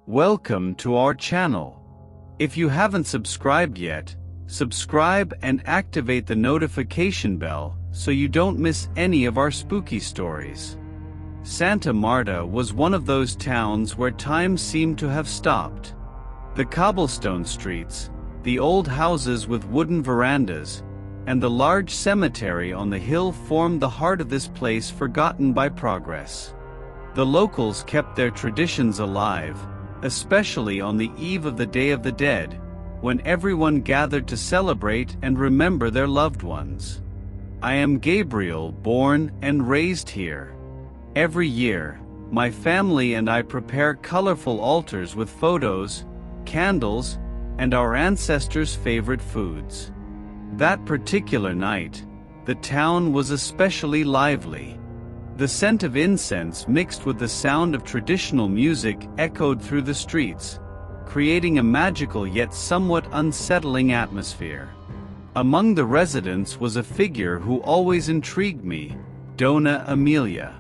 Welcome to our channel. If you haven't subscribed yet, subscribe and activate the notification bell so you don't miss any of our spooky stories. Santa Marta was one of those towns where time seemed to have stopped. The cobblestone streets, the old houses with wooden verandas, and the large cemetery on the hill formed the heart of this place forgotten by progress. The locals kept their traditions alive, especially on the eve of the Day of the Dead, when everyone gathered to celebrate and remember their loved ones. I am Gabriel, born and raised here. Every year, my family and I prepare colorful altars with photos, candles, and our ancestors' favorite foods. That particular night, the town was especially lively. The scent of incense mixed with the sound of traditional music echoed through the streets, creating a magical yet somewhat unsettling atmosphere. Among the residents was a figure who always intrigued me, Dona Amelia.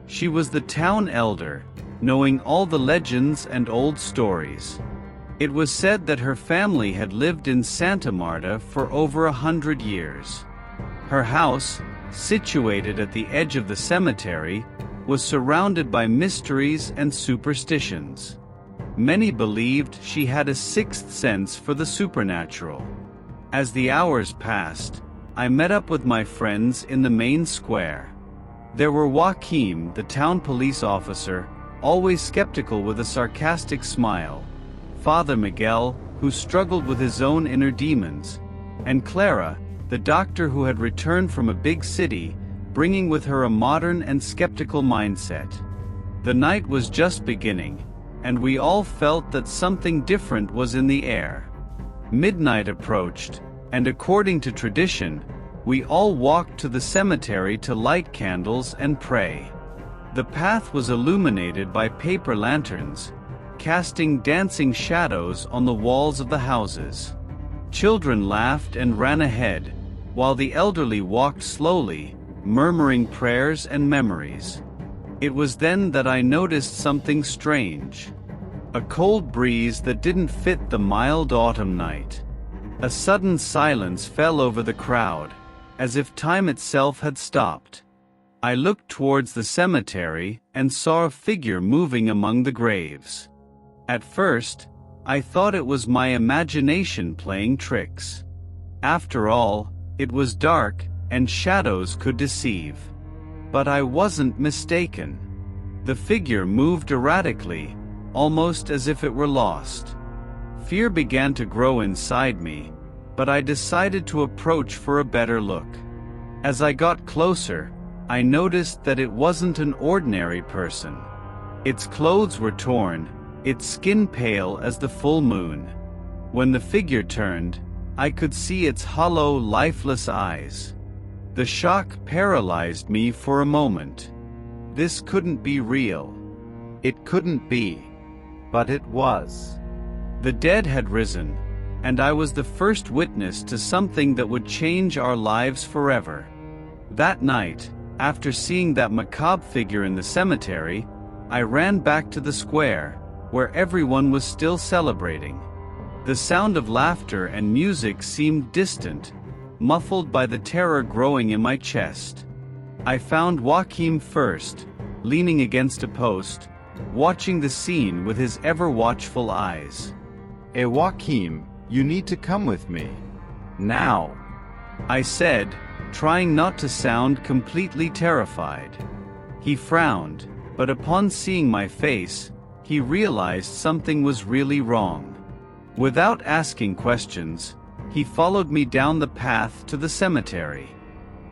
She was the town elder, knowing all the legends and old stories. It was said that her family had lived in Santa Marta for over 100 years. Her house, situated at the edge of the cemetery, was surrounded by mysteries and superstitions. Many believed she had a sixth sense for the supernatural. As the hours passed, I met up with my friends in the main square. There were Joaquim, the town police officer, always skeptical with a sarcastic smile, Father Miguel, who struggled with his own inner demons, and Clara, the doctor who had returned from a big city, bringing with her a modern and skeptical mindset. The night was just beginning, and we all felt that something different was in the air. Midnight approached, and according to tradition, we all walked to the cemetery to light candles and pray. The path was illuminated by paper lanterns, casting dancing shadows on the walls of the houses. Children laughed and ran ahead, while the elderly walked slowly, murmuring prayers and memories. It was then that I noticed something strange. A cold breeze that didn't fit the mild autumn night. A sudden silence fell over the crowd, as if time itself had stopped. I looked towards the cemetery and saw a figure moving among the graves. At first, I thought it was my imagination playing tricks. After all, it was dark, and shadows could deceive. But I wasn't mistaken. The figure moved erratically, almost as if it were lost. Fear began to grow inside me, but I decided to approach for a better look. As I got closer, I noticed that it wasn't an ordinary person. Its clothes were torn, its skin pale as the full moon. When the figure turned, I could see its hollow, lifeless eyes. The shock paralyzed me for a moment. This couldn't be real. It couldn't be. But it was. The dead had risen, and I was the first witness to something that would change our lives forever. That night, after seeing that macabre figure in the cemetery, I ran back to the square, where everyone was still celebrating. The sound of laughter and music seemed distant, muffled by the terror growing in my chest. I found Joaquim first, leaning against a post, watching the scene with his ever-watchful eyes. Joaquim, you need to come with me. Now, I said, trying not to sound completely terrified. He frowned, but upon seeing my face, he realized something was really wrong. Without asking questions, he followed me down the path to the cemetery.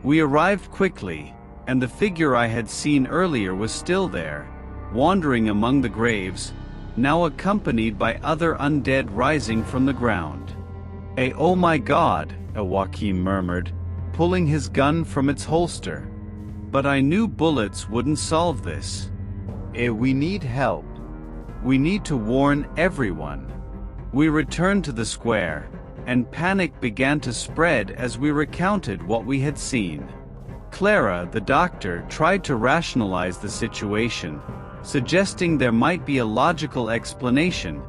We arrived quickly, and the figure I had seen earlier was still there, wandering among the graves, now accompanied by other undead rising from the ground. Oh my God, Joaquim murmured, pulling his gun from its holster. But I knew bullets wouldn't solve this. We need help. We need to warn everyone. We returned to the square, and panic began to spread as we recounted what we had seen. Clara, the doctor, tried to rationalize the situation, suggesting there might be a logical explanation,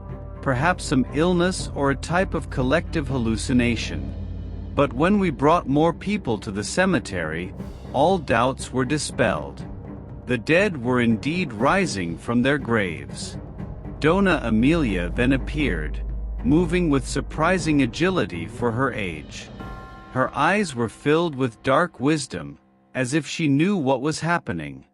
perhaps some illness or a type of collective hallucination. But when we brought more people to the cemetery, all doubts were dispelled. The dead were indeed rising from their graves. Dona Emilia then appeared, moving with surprising agility for her age. Her eyes were filled with dark wisdom, as if she knew what was happening.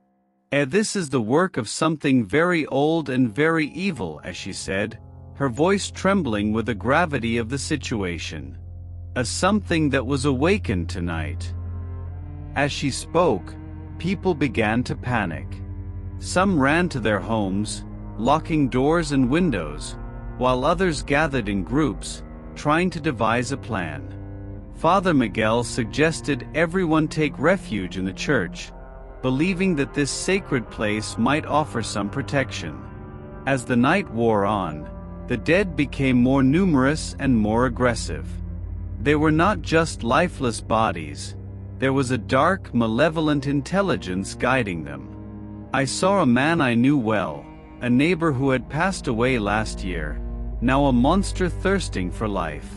This is the work of something very old and very evil," as she said, her voice trembling with the gravity of the situation. "A something that was awakened tonight." As she spoke, people began to panic. Some ran to their homes, locking doors and windows, while others gathered in groups, trying to devise a plan. Father Miguel suggested everyone take refuge in the church, believing that this sacred place might offer some protection. As the night wore on, the dead became more numerous and more aggressive. They were not just lifeless bodies, there was a dark, malevolent intelligence guiding them. I saw a man I knew well, a neighbor who had passed away last year, now a monster thirsting for life.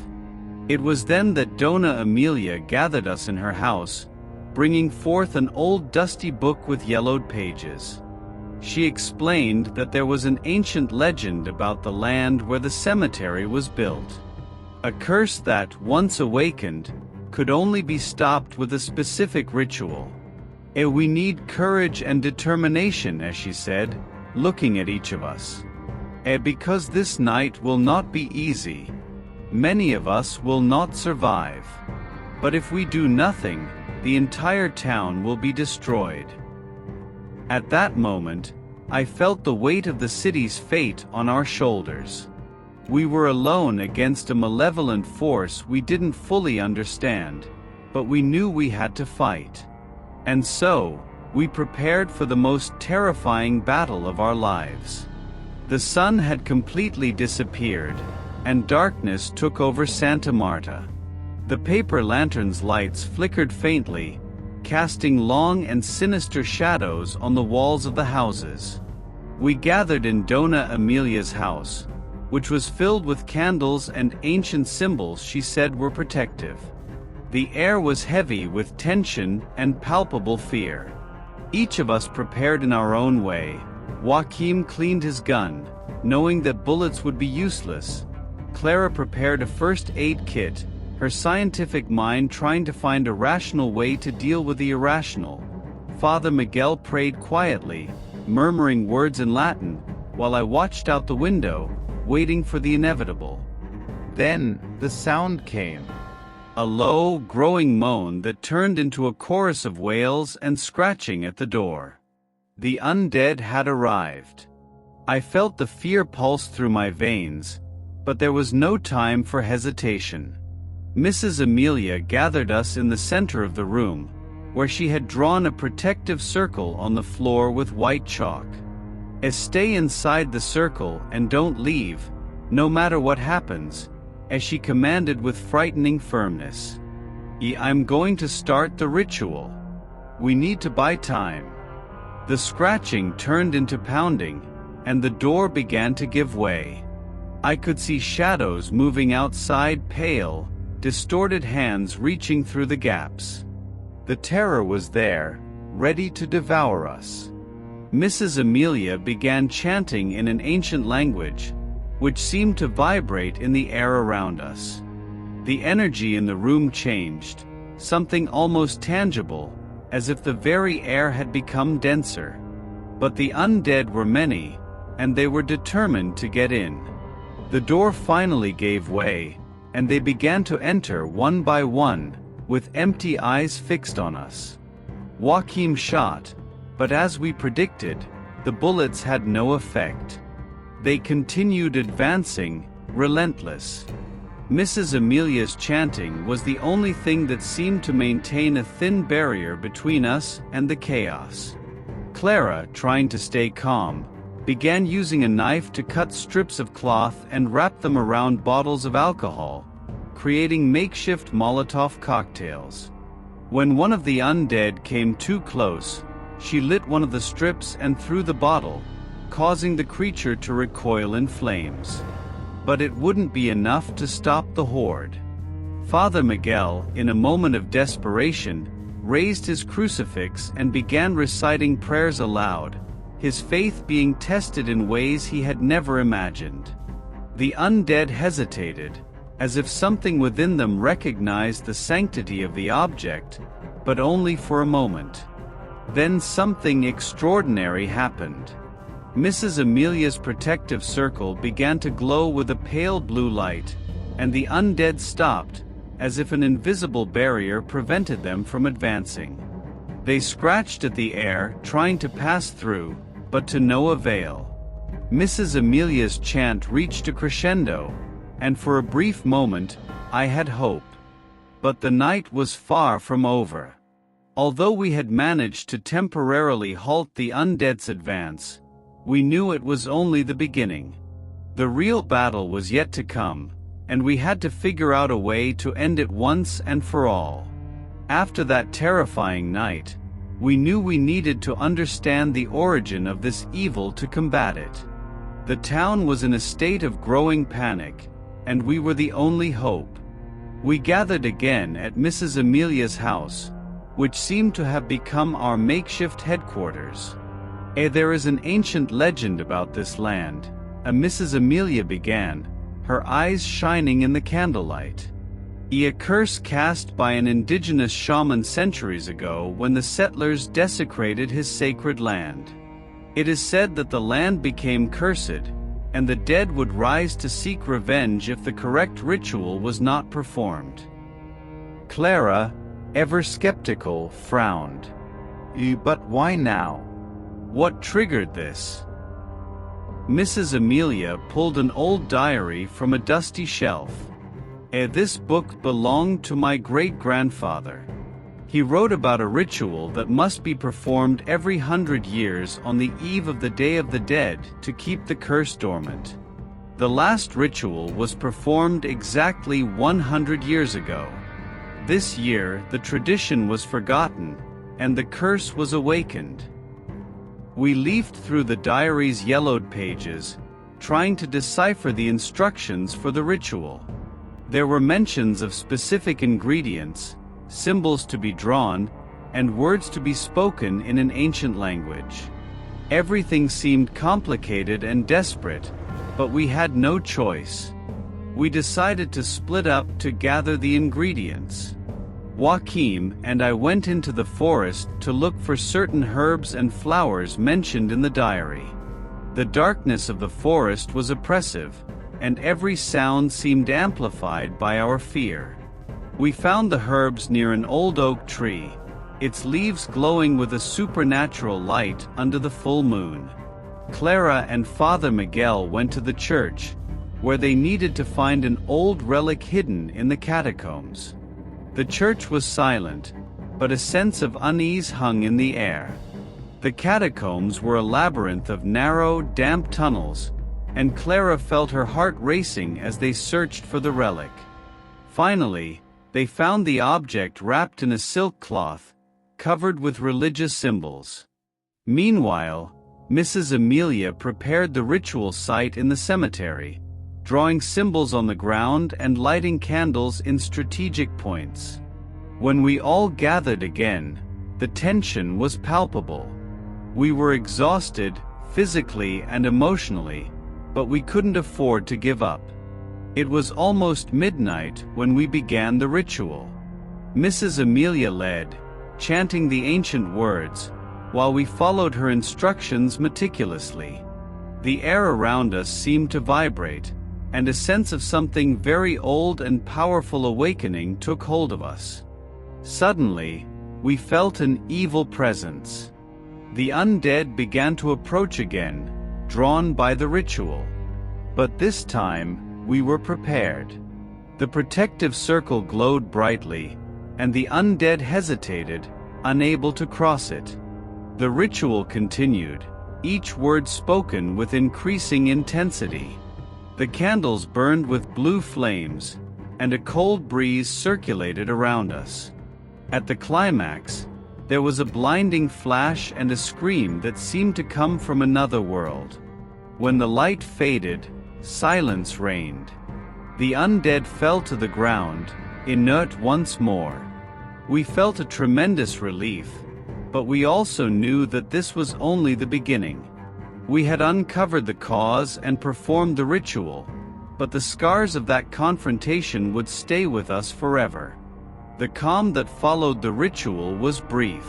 It was then that Dona Emilia gathered us in her house, bringing forth an old dusty book with yellowed pages. She explained that there was an ancient legend about the land where the cemetery was built. A curse that, once awakened, could only be stopped with a specific ritual. We need courage and determination," as she said, looking at each of us. Because this night will not be easy. Many of us will not survive. But if we do nothing, the entire town will be destroyed." At that moment, I felt the weight of the city's fate on our shoulders. We were alone against a malevolent force we didn't fully understand, but we knew we had to fight. And so, we prepared for the most terrifying battle of our lives. The sun had completely disappeared, and darkness took over Santa Marta. The paper lanterns' lights flickered faintly, casting long and sinister shadows on the walls of the houses. We gathered in Dona Emilia's house, which was filled with candles and ancient symbols she said were protective. The air was heavy with tension and palpable fear. Each of us prepared in our own way. Joaquim cleaned his gun, knowing that bullets would be useless. Clara prepared a first aid kit, her scientific mind trying to find a rational way to deal with the irrational. Father Miguel prayed quietly, murmuring words in Latin, while I watched out the window, waiting for the inevitable. Then, the sound came. A low, growing moan that turned into a chorus of wails and scratching at the door. The undead had arrived. I felt the fear pulse through my veins, but there was no time for hesitation. Mrs. Emilia gathered us in the center of the room, where she had drawn a protective circle on the floor with white chalk. Stay inside the circle and don't leave, no matter what happens, as she commanded with frightening firmness. I'm going to start the ritual. We need to buy time. The scratching turned into pounding, and the door began to give way. I could see shadows moving outside, pale, distorted hands reaching through the gaps. The terror was there, ready to devour us. Mrs. Emilia began chanting in an ancient language, which seemed to vibrate in the air around us. The energy in the room changed, something almost tangible, as if the very air had become denser. But the undead were many, and they were determined to get in. The door finally gave way, and they began to enter one by one, with empty eyes fixed on us. Joaquim shot, but as we predicted, the bullets had no effect. They continued advancing, relentless. Mrs. Emilia's chanting was the only thing that seemed to maintain a thin barrier between us and the chaos. Clara, trying to stay calm, began using a knife to cut strips of cloth and wrap them around bottles of alcohol, creating makeshift Molotov cocktails. When one of the undead came too close, she lit one of the strips and threw the bottle, causing the creature to recoil in flames. But it wouldn't be enough to stop the horde. Father Miguel, in a moment of desperation, raised his crucifix and began reciting prayers aloud, his faith being tested in ways he had never imagined. The undead hesitated, as if something within them recognized the sanctity of the object, but only for a moment. Then something extraordinary happened. Mrs. Amelia's protective circle began to glow with a pale blue light, and the undead stopped, as if an invisible barrier prevented them from advancing. They scratched at the air, trying to pass through, but to no avail. Mrs. Amelia's chant reached a crescendo, and for a brief moment, I had hope. But the night was far from over. Although we had managed to temporarily halt the undead's advance, we knew it was only the beginning. The real battle was yet to come, and we had to figure out a way to end it once and for all. After that terrifying night, we knew we needed to understand the origin of this evil to combat it. The town was in a state of growing panic, and we were the only hope. We gathered again at Mrs. Amelia's house, which seemed to have become our makeshift headquarters. There is an ancient legend about this land, Mrs. Amelia began, her eyes shining in the candlelight. A curse cast by an indigenous shaman centuries ago when the settlers desecrated his sacred land. It is said that the land became cursed, and the dead would rise to seek revenge if the correct ritual was not performed. Clara, ever skeptical, frowned. But why now? What triggered this? Mrs. Amelia pulled an old diary from a dusty shelf. This book belonged to my great-grandfather. He wrote about a ritual that must be performed every 100 years on the eve of the Day of the Dead to keep the curse dormant. The last ritual was performed exactly 100 years ago. This year, the tradition was forgotten, and the curse was awakened. We leafed through the diary's yellowed pages, trying to decipher the instructions for the ritual. There were mentions of specific ingredients, symbols to be drawn, and words to be spoken in an ancient language. Everything seemed complicated and desperate, but we had no choice. We decided to split up to gather the ingredients. Joachim and I went into the forest to look for certain herbs and flowers mentioned in the diary. The darkness of the forest was oppressive, and every sound seemed amplified by our fear. We found the herbs near an old oak tree, its leaves glowing with a supernatural light under the full moon. Clara and Father Miguel went to the church, where they needed to find an old relic hidden in the catacombs. The church was silent, but a sense of unease hung in the air. The catacombs were a labyrinth of narrow, damp tunnels, and Clara felt her heart racing as they searched for the relic. Finally, they found the object wrapped in a silk cloth, covered with religious symbols. Meanwhile, Mrs. Amelia prepared the ritual site in the cemetery, drawing symbols on the ground and lighting candles in strategic points. When we all gathered again, the tension was palpable. We were exhausted, physically and emotionally, but we couldn't afford to give up. It was almost midnight when we began the ritual. Mrs. Amelia led, chanting the ancient words, while we followed her instructions meticulously. The air around us seemed to vibrate, and a sense of something very old and powerful awakening took hold of us. Suddenly, we felt an evil presence. The undead began to approach again, drawn by the ritual. But this time, we were prepared. The protective circle glowed brightly, and the undead hesitated, unable to cross it. The ritual continued, each word spoken with increasing intensity. The candles burned with blue flames, and a cold breeze circulated around us. At the climax, There was a blinding flash and a scream that seemed to come from another world. When the light faded, silence reigned. The undead fell to the ground, inert once more. We felt a tremendous relief, but we also knew that this was only the beginning. We had uncovered the cause and performed the ritual, but the scars of that confrontation would stay with us forever. The calm that followed the ritual was brief.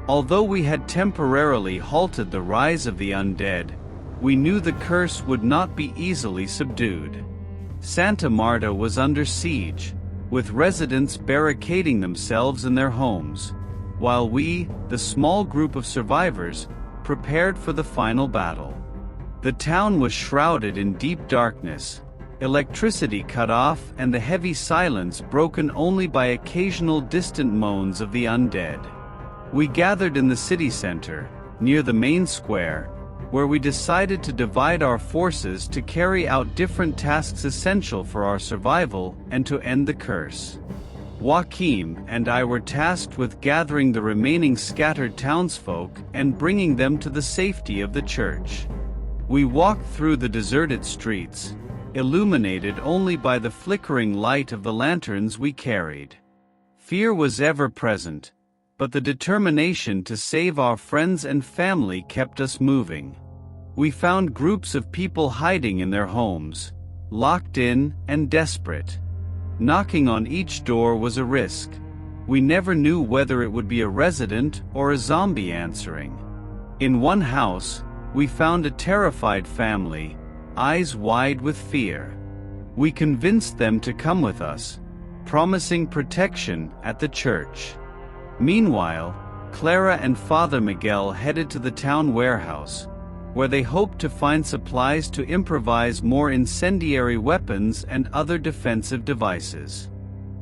Although we had temporarily halted the rise of the undead, we knew the curse would not be easily subdued. Santa Marta was under siege, with residents barricading themselves in their homes, while we, the small group of survivors, prepared for the final battle. The town was shrouded in deep darkness, electricity cut off and the heavy silence broken only by occasional distant moans of the undead. We gathered in the city center, near the main square, where we decided to divide our forces to carry out different tasks essential for our survival and to end the curse. Joachim and I were tasked with gathering the remaining scattered townsfolk and bringing them to the safety of the church. We walked through the deserted streets, illuminated only by the flickering light of the lanterns we carried. Fear was ever present, but the determination to save our friends and family kept us moving. We found groups of people hiding in their homes, locked in and desperate. Knocking on each door was a risk. We never knew whether it would be a resident or a zombie answering. In one house, we found a terrified family, eyes wide with fear. We convinced them to come with us, promising protection at the church. Meanwhile, Clara and Father Miguel headed to the town warehouse, where they hoped to find supplies to improvise more incendiary weapons and other defensive devices.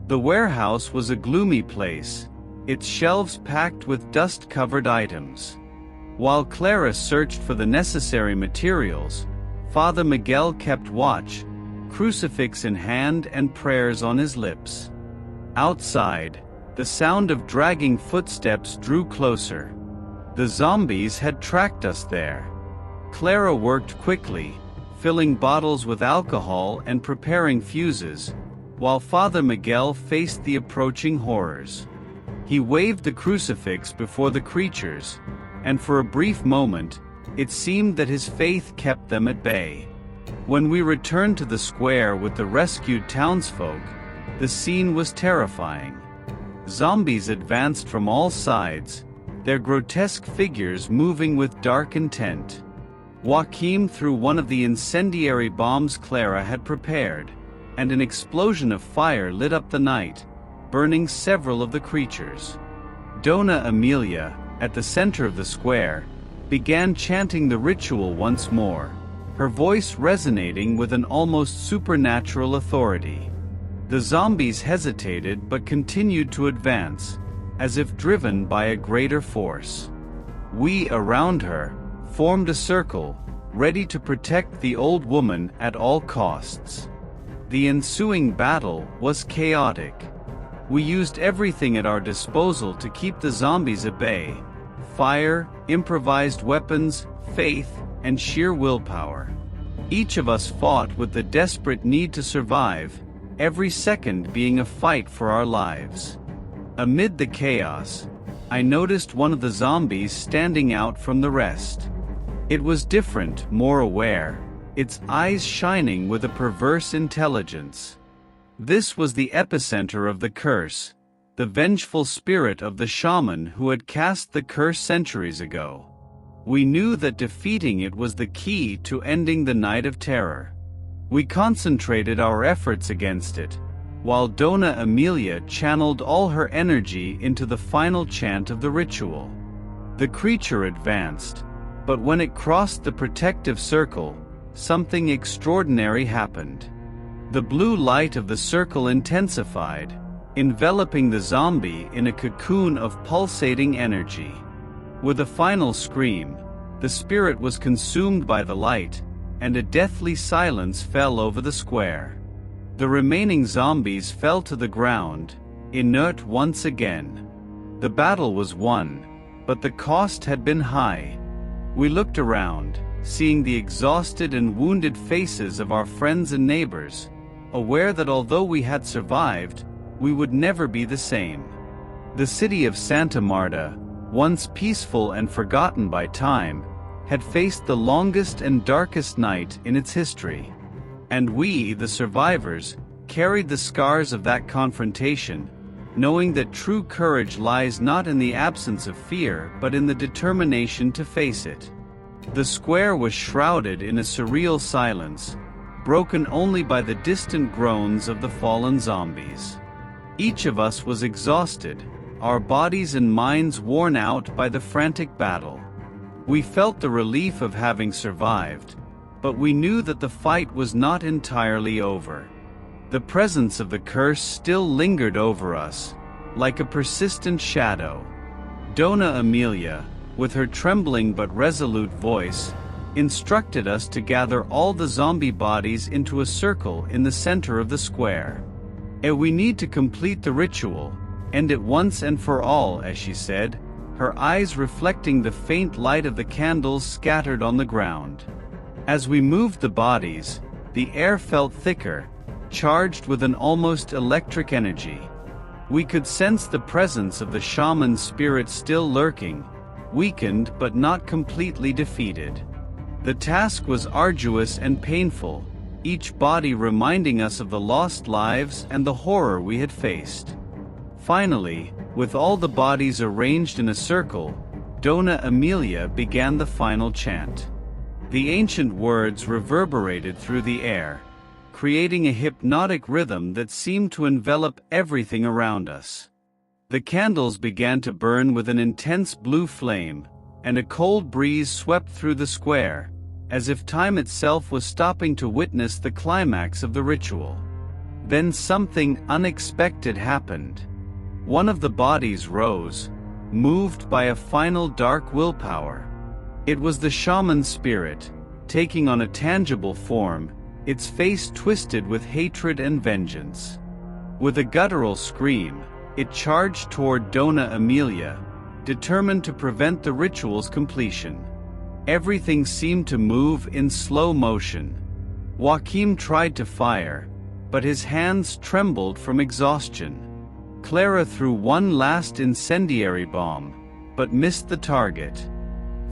The warehouse was a gloomy place, its shelves packed with dust-covered items. While Clara searched for the necessary materials, Father Miguel kept watch, crucifix in hand and prayers on his lips. Outside, the sound of dragging footsteps drew closer. The zombies had tracked us there. Clara worked quickly, filling bottles with alcohol and preparing fuses, while Father Miguel faced the approaching horrors. He waved the crucifix before the creatures, and for a brief moment, it seemed that his faith kept them at bay. When we returned to the square with the rescued townsfolk, the scene was terrifying. Zombies advanced from all sides, their grotesque figures moving with dark intent. Joachim threw one of the incendiary bombs Clara had prepared, and an explosion of fire lit up the night, burning several of the creatures. Dona Emilia, at the center of the square, began chanting the ritual once more, her voice resonating with an almost supernatural authority. The zombies hesitated but continued to advance, as if driven by a greater force. We, around her, formed a circle, ready to protect the old woman at all costs. The ensuing battle was chaotic. We used everything at our disposal to keep the zombies at bay: fire, improvised weapons, faith, and sheer willpower. Each of us fought with the desperate need to survive, every second being a fight for our lives. Amid the chaos, I noticed one of the zombies standing out from the rest. It was different, more aware, its eyes shining with a perverse intelligence. This was the epicenter of the curse, the vengeful spirit of the shaman who had cast the curse centuries ago. We knew that defeating it was the key to ending the Night of Terror. We concentrated our efforts against it, while Dona Emilia channeled all her energy into the final chant of the ritual. The creature advanced, but when it crossed the protective circle, something extraordinary happened. The blue light of the circle intensified, enveloping the zombie in a cocoon of pulsating energy. With a final scream, the spirit was consumed by the light, and a deathly silence fell over the square. The remaining zombies fell to the ground, inert once again. The battle was won, but the cost had been high. We looked around, seeing the exhausted and wounded faces of our friends and neighbors, aware that although we had survived, we would never be the same. The city of Santa Marta, once peaceful and forgotten by time, had faced the longest and darkest night in its history. And we, the survivors, carried the scars of that confrontation, knowing that true courage lies not in the absence of fear but in the determination to face it. The square was shrouded in a surreal silence, broken only by the distant groans of the fallen zombies. Each of us was exhausted, our bodies and minds worn out by the frantic battle. We felt the relief of having survived, but we knew that the fight was not entirely over. The presence of the curse still lingered over us, like a persistent shadow. Dona Amelia, with her trembling but resolute voice, instructed us to gather all the zombie bodies into a circle in the center of the square. We need to complete the ritual, end it once and for all, as she said, her eyes reflecting the faint light of the candles scattered on the ground. As we moved the bodies, the air felt thicker, charged with an almost electric energy. We could sense the presence of the shaman spirit still lurking, weakened but not completely defeated. The task was arduous and painful, each body reminding us of the lost lives and the horror we had faced. Finally, with all the bodies arranged in a circle, Dona Amelia began the final chant. The ancient words reverberated through the air, creating a hypnotic rhythm that seemed to envelop everything around us. The candles began to burn with an intense blue flame, and a cold breeze swept through the square, as if time itself was stopping to witness the climax of the ritual. Then something unexpected happened. One of the bodies rose, moved by a final dark willpower. It was the shaman spirit, taking on a tangible form, its face twisted with hatred and vengeance. With a guttural scream, it charged toward Dona Amelia, determined to prevent the ritual's completion. Everything seemed to move in slow motion. Joaquim tried to fire, but his hands trembled from exhaustion. Clara threw one last incendiary bomb, but missed the target.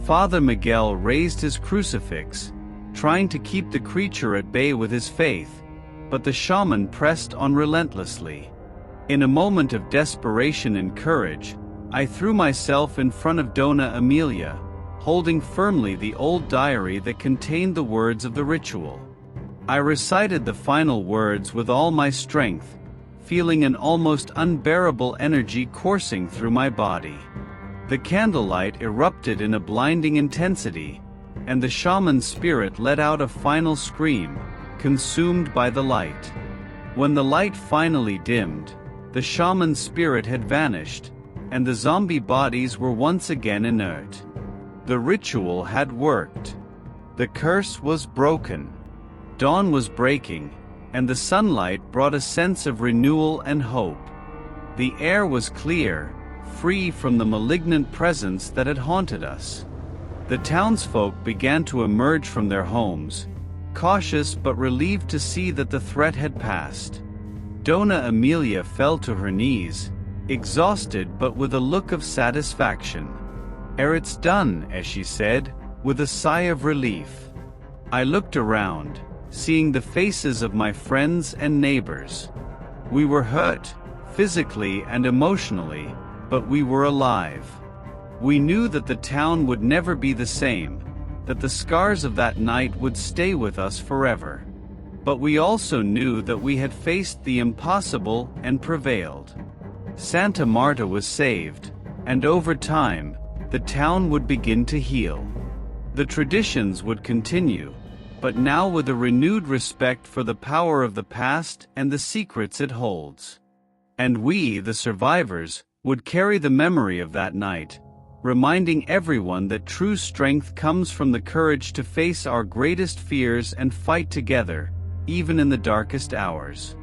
Father Miguel raised his crucifix, trying to keep the creature at bay with his faith, but the shaman pressed on relentlessly. In a moment of desperation and courage, I threw myself in front of Dona Amelia, holding firmly the old diary that contained the words of the ritual. I recited the final words with all my strength, feeling an almost unbearable energy coursing through my body. The candlelight erupted in a blinding intensity, and the shaman spirit let out a final scream, consumed by the light. When the light finally dimmed, the shaman spirit had vanished, and the zombie bodies were once again inert. The ritual had worked. The curse was broken. Dawn was breaking, and the sunlight brought a sense of renewal and hope. The air was clear, free from the malignant presence that had haunted us. The townsfolk began to emerge from their homes, cautious but relieved to see that the threat had passed. Dona Amelia fell to her knees, exhausted but with a look of satisfaction. "It's done," as she said, with a sigh of relief. I looked around, seeing the faces of my friends and neighbors. We were hurt, physically and emotionally, but we were alive. We knew that the town would never be the same, that the scars of that night would stay with us forever. But we also knew that we had faced the impossible and prevailed. Santa Marta was saved, and over time, the town would begin to heal. The traditions would continue, but now with a renewed respect for the power of the past and the secrets it holds. And we, the survivors, would carry the memory of that night, reminding everyone that true strength comes from the courage to face our greatest fears and fight together, even in the darkest hours.